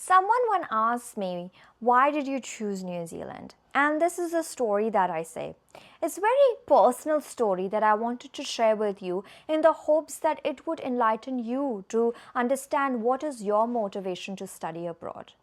Someone once asked me, why did you choose New Zealand? And this is a story that I say. It's a very personal story that I wanted to share with you in the hopes that it would enlighten you to understand what is your motivation to study abroad.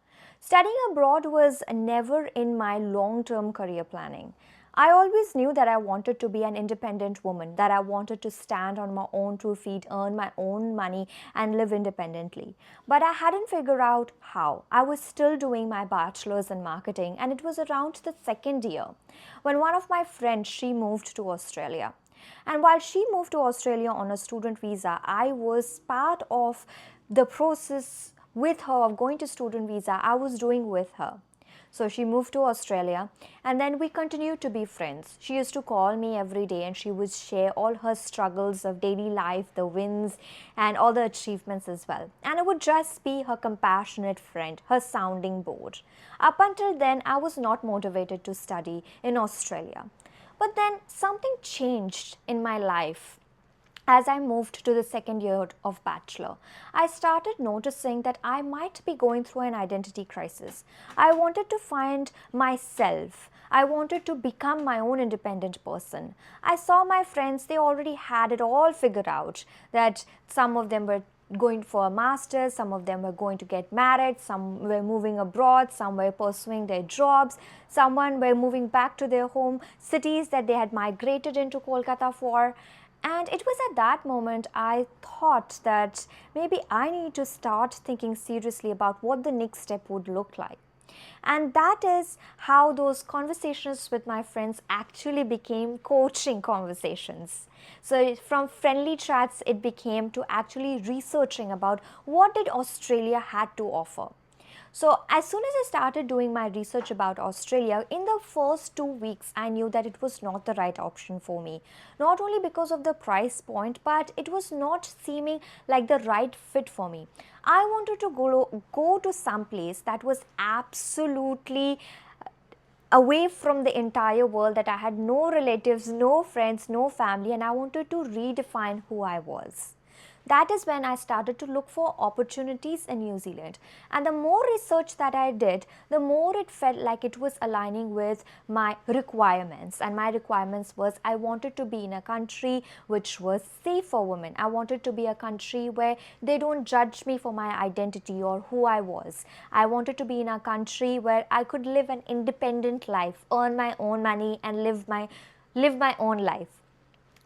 Studying abroad was never in my long term career planning. I always knew that I wanted to be an independent woman, that I wanted to stand on my own two feet, earn my own money, and live independently. But I hadn't figured out how. I was still doing my bachelor's in marketing, and it was around the second year when one of my friends she moved to Australia. And while she moved to Australia on a student visa, I was part of the process with her of going to student visa. I was doing with her. So she moved to Australia and then we continued to be friends. She used to call me every day and she would share all her struggles of daily life, the wins and all the achievements as well. And I would just be her compassionate friend, her sounding board. Up until then, I was not motivated to study in Australia. But then something changed in my life as I moved to the second year of bachelor. I started noticing that I might be going through an identity crisis. I wanted to find myself. I wanted to become my own independent person. I saw my friends, they already had it all figured out, that some of them were going for a master's, some of them were going to get married, some were moving abroad, some were pursuing their jobs, someone were moving back to their home cities that they had migrated into Kolkata for. And it was at that moment I thought that maybe I need to start thinking seriously about what the next step would look like. And that is how those conversations with my friends actually became coaching conversations. So from friendly chats, it became to actually researching about what did Australia had to offer. So as soon as I started doing my research about Australia, in the first 2 weeks, I knew that it was not the right option for me. Not only because of the price point, but it was not seeming like the right fit for me. I wanted to go to some place that was absolutely away from the entire world, that I had no relatives, no friends, no family, and I wanted to redefine who I was. That is when I started to look for opportunities in New Zealand. And the more research that I did, the more it felt like it was aligning with my requirements. And my requirements was I wanted to be in a country which was safe for women. I wanted to be a country where they don't judge me for my identity or who I was. I wanted to be in a country where I could live an independent life, earn my own money and live my own life.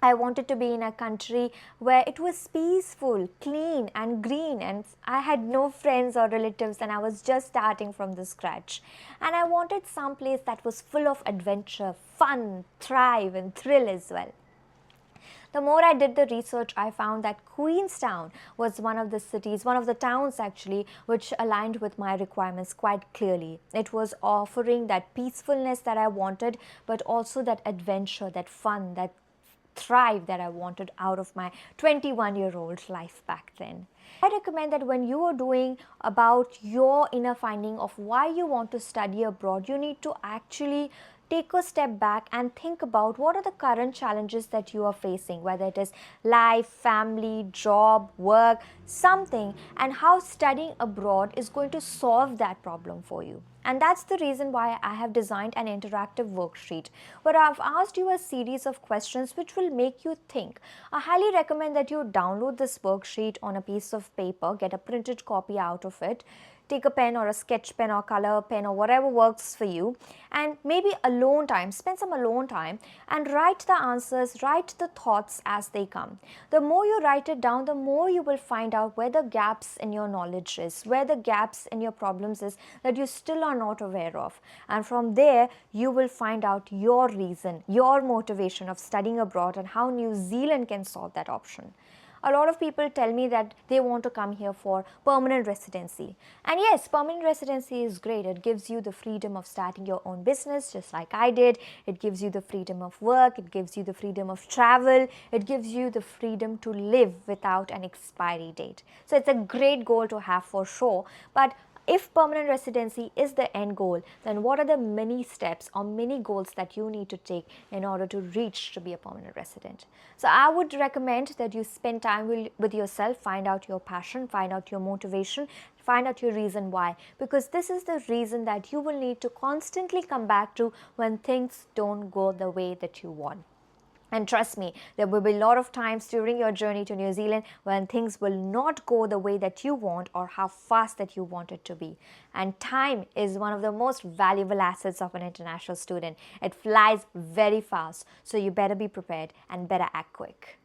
I wanted to be in a country where it was peaceful, clean and green, and I had no friends or relatives and I was just starting from the scratch. And I wanted some place that was full of adventure, fun, thrive and thrill as well. The more I did the research, I found that Queenstown was one of the cities, one of the towns actually, which aligned with my requirements quite clearly. It was offering that peacefulness that I wanted, but also that adventure, that fun, that thrive that I wanted out of my 21-year-old life back then. I recommend that when you are doing about your inner finding of why you want to study abroad, you need to actually take a step back and think about what are the current challenges that you are facing, whether it is life, family, job, work, something, and how studying abroad is going to solve that problem for you. And that's the reason why I have designed an interactive worksheet where I've asked you a series of questions which will make you think. I highly recommend that you download this worksheet on a piece of paper, get a printed copy out of it, take a pen or a sketch pen or color pen or whatever works for you, and maybe alone time, spend some alone time and write the answers, write the thoughts as they come. The more you write it down, the more you will find out where the gaps in your knowledge is, where the gaps in your problems is that you still are not aware of. And from there, you will find out your reason, your motivation of studying abroad and how New Zealand can solve that option. A lot of people tell me that they want to come here for permanent residency. And yes, permanent residency is great. It gives you the freedom of starting your own business, just like I did. It gives you the freedom of work. It gives you the freedom of travel. It gives you the freedom to live without an expiry date. So it's a great goal to have for sure. But If permanent residency is the end goal, then what are the many steps or many goals that you need to take in order to reach to be a permanent resident? So I would recommend that you spend time with yourself, find out your passion, find out your motivation, find out your reason why, because this is the reason that you will need to constantly come back to when things don't go the way that you want. And trust me, there will be a lot of times during your journey to New Zealand when things will not go the way that you want or how fast that you want it to be. And time is one of the most valuable assets of an international student. It flies very fast, so you better be prepared and better act quick.